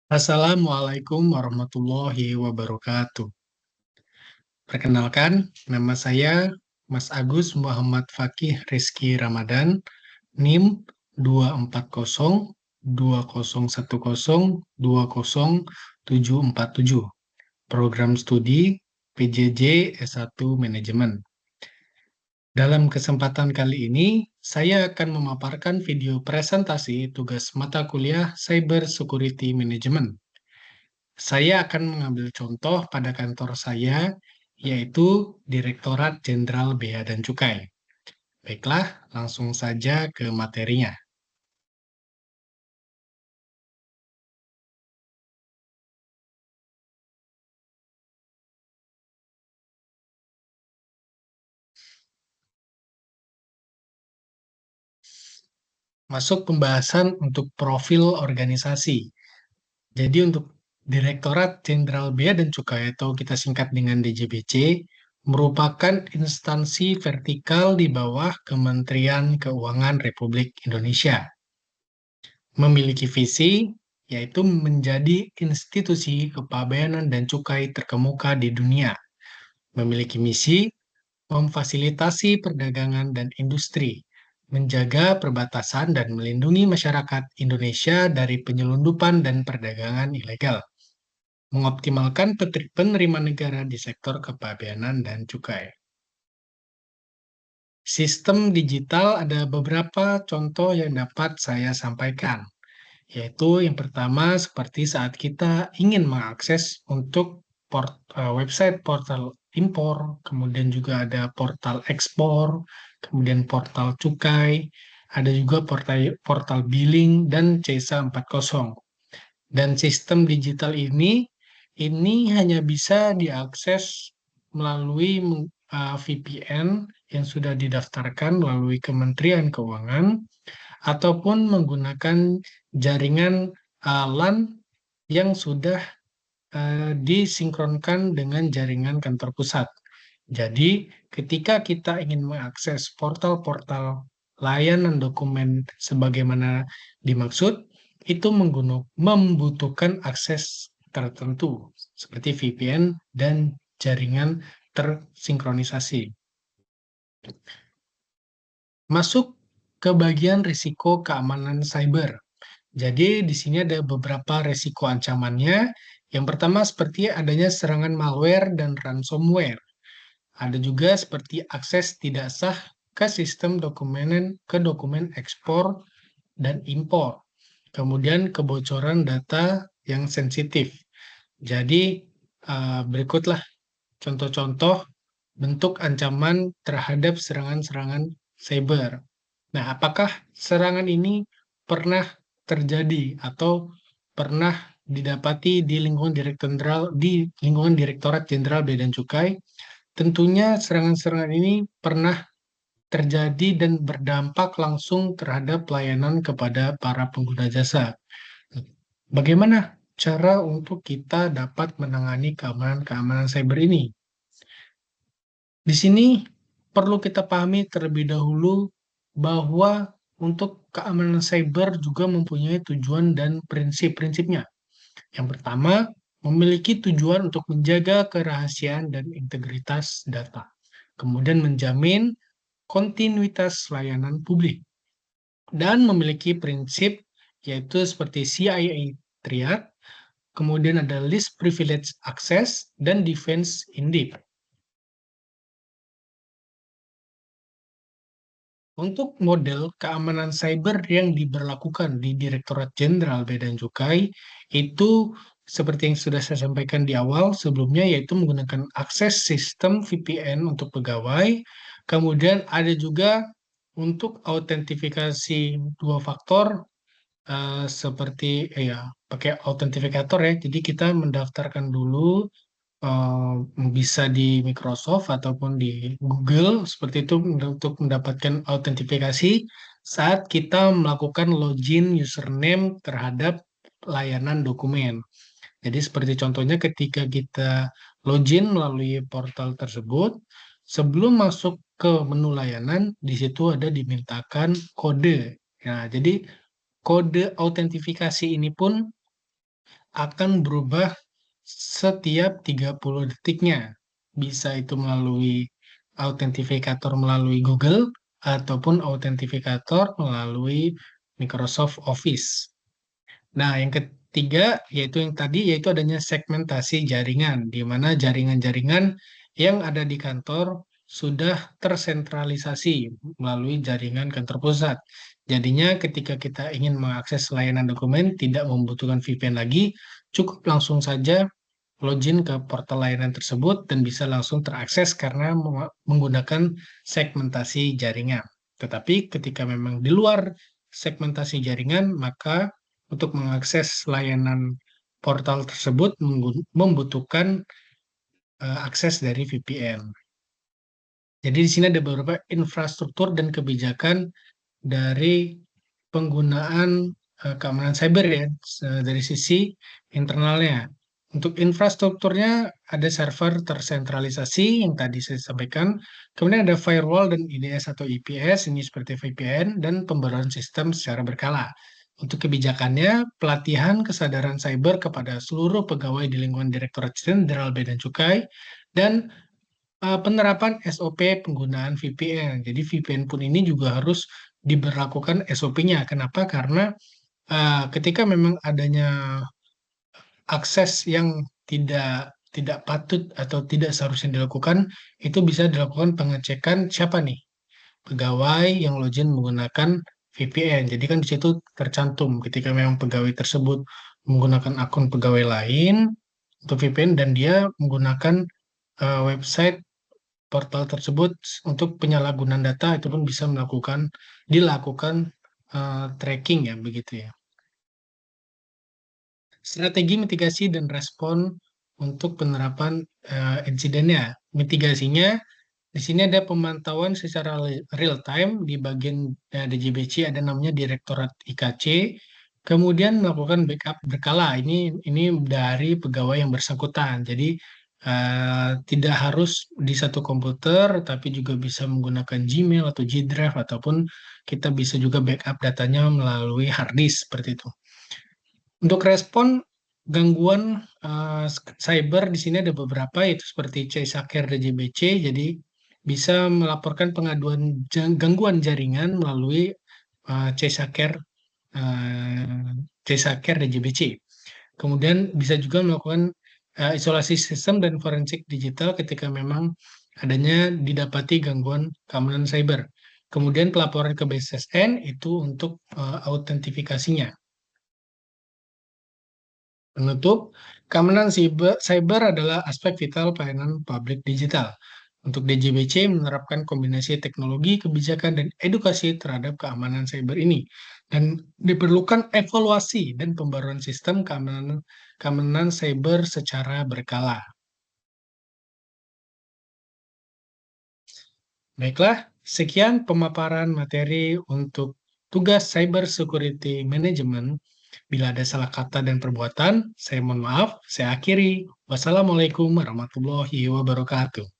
Assalamualaikum warahmatullahi wabarakatuh. Perkenalkan, nama saya Mas Agus Muhammad Fakih Rizky Ramadan, NIM 24020102077, Program Studi PJJ S1 Manajemen. Dalam kesempatan kali ini, saya akan memaparkan video presentasi tugas mata kuliah Cyber Security Management. Saya akan mengambil contoh pada kantor saya, yaitu Direktorat Jenderal Bea dan Cukai. Baiklah, langsung saja ke materinya. Masuk pembahasan untuk profil organisasi. Jadi untuk Direktorat Jenderal Bea dan Cukai atau kita singkat dengan DJBC merupakan instansi vertikal di bawah Kementerian Keuangan Republik Indonesia. Memiliki visi yaitu menjadi institusi kepabeanan dan cukai terkemuka di dunia. Memiliki misi memfasilitasi perdagangan dan industri, menjaga perbatasan dan melindungi masyarakat Indonesia dari penyelundupan dan perdagangan ilegal, mengoptimalkan penerimaan negara di sektor kepabeanan dan cukai. Sistem digital ada beberapa contoh yang dapat saya sampaikan, yaitu yang pertama seperti saat kita ingin mengakses untuk website portal impor, kemudian juga ada portal ekspor, kemudian portal cukai, ada juga portal billing dan CESA 40. Dan sistem digital ini hanya bisa diakses melalui VPN yang sudah didaftarkan melalui Kementerian Keuangan ataupun menggunakan jaringan LAN yang sudah disinkronkan dengan jaringan kantor pusat. Jadi, ketika kita ingin mengakses portal-portal layanan dokumen sebagaimana dimaksud, itu membutuhkan akses tertentu, seperti VPN dan jaringan tersinkronisasi. Masuk ke bagian risiko keamanan cyber. Jadi di sini ada beberapa risiko ancamannya. Yang pertama seperti adanya serangan malware dan ransomware. Ada juga seperti akses tidak sah ke sistem dokumen ekspor dan impor. Kemudian kebocoran data yang sensitif. Jadi berikutlah contoh-contoh bentuk ancaman terhadap serangan-serangan cyber. Nah, apakah serangan ini pernah terjadi atau pernah didapati di lingkungan Direktorat Jenderal Bea dan Cukai? Tentunya serangan-serangan ini pernah terjadi dan berdampak langsung terhadap pelayanan kepada para pengguna jasa. Bagaimana cara untuk kita dapat menangani keamanan cyber ini? Di sini perlu kita pahami terlebih dahulu bahwa untuk keamanan cyber juga mempunyai tujuan dan prinsip-prinsipnya. Yang pertama, memiliki tujuan untuk menjaga kerahasiaan dan integritas data. Kemudian menjamin kontinuitas layanan publik. Dan memiliki prinsip yaitu seperti CIA Triad, kemudian ada Least Privilege Access, dan Defense in Depth. Untuk model keamanan cyber yang diberlakukan di Direktorat Jenderal Bea dan Cukai itu seperti yang sudah saya sampaikan di awal sebelumnya, yaitu menggunakan akses sistem VPN untuk pegawai. Kemudian ada juga untuk autentifikasi dua faktor seperti ya pakai autentifikator ya. Jadi kita mendaftarkan dulu eh, bisa di Microsoft ataupun di Google seperti itu untuk mendapatkan autentifikasi saat kita melakukan login username terhadap layanan dokumen. Jadi seperti contohnya ketika kita login melalui portal tersebut, sebelum masuk ke menu layanan, di situ ada dimintakan kode. Nah, jadi kode autentifikasi ini pun akan berubah setiap 30 detiknya. Bisa itu melalui autentifikator melalui Google ataupun autentifikator melalui Microsoft Office. Nah, yang ketiga yaitu yang tadi yaitu adanya segmentasi jaringan, di mana jaringan-jaringan yang ada di kantor sudah tersentralisasi melalui jaringan kantor pusat. Jadinya ketika kita ingin mengakses layanan dokumen tidak membutuhkan VPN lagi, cukup langsung saja login ke portal layanan tersebut dan bisa langsung terakses karena menggunakan segmentasi jaringan. Tetapi ketika memang di luar segmentasi jaringan, maka untuk mengakses layanan portal tersebut membutuhkan akses dari VPN. Jadi di sini ada beberapa infrastruktur dan kebijakan dari penggunaan keamanan cyber ya dari sisi internalnya. Untuk infrastrukturnya ada server tersentralisasi yang tadi saya sampaikan, kemudian ada firewall dan IDS atau IPS ini seperti VPN dan pembaruan sistem secara berkala. Untuk kebijakannya, pelatihan kesadaran cyber kepada seluruh pegawai di lingkungan Direktorat Jenderal Bea dan Cukai dan penerapan SOP penggunaan VPN. Jadi VPN pun ini juga harus diberlakukan SOP-nya. Kenapa? Karena ketika memang adanya akses yang tidak patut atau tidak seharusnya dilakukan, itu bisa dilakukan pengecekan siapa nih pegawai yang login menggunakan VPN. Jadi kan di situ tercantum ketika memang pegawai tersebut menggunakan akun pegawai lain untuk VPN dan dia menggunakan website portal tersebut untuk penyalahgunaan data itu pun bisa dilakukan tracking ya begitu ya. Strategi mitigasi dan respon untuk penerapan insidennya. Mitigasinya di sini ada pemantauan secara real time di bagian DJBC ada namanya Direktorat IKC. Kemudian melakukan backup berkala. Ini dari pegawai yang bersangkutan. Jadi tidak harus di satu komputer, tapi juga bisa menggunakan Gmail atau G Drive ataupun kita bisa juga backup datanya melalui hard disk seperti itu. Untuk respon gangguan cyber di sini ada beberapa yaitu seperti CyberSecure DJBC. Jadi bisa melaporkan pengaduan gangguan jaringan melalui CyberSecure CyberSecure DJBC. Kemudian bisa juga melakukan isolasi sistem dan forensik digital ketika memang adanya didapati gangguan keamanan cyber. Kemudian pelaporan ke BSSN itu untuk autentifikasinya. Penutup, keamanan cyber adalah aspek vital pelayanan publik digital. Untuk DJBC menerapkan kombinasi teknologi, kebijakan, dan edukasi terhadap keamanan cyber ini. Dan diperlukan evaluasi dan pembaruan sistem keamanan cyber secara berkala. Baiklah, sekian pemaparan materi untuk tugas Cyber Security Management. Bila ada salah kata dan perbuatan, saya mohon maaf. Saya akhiri. Wassalamualaikum warahmatullahi wabarakatuh.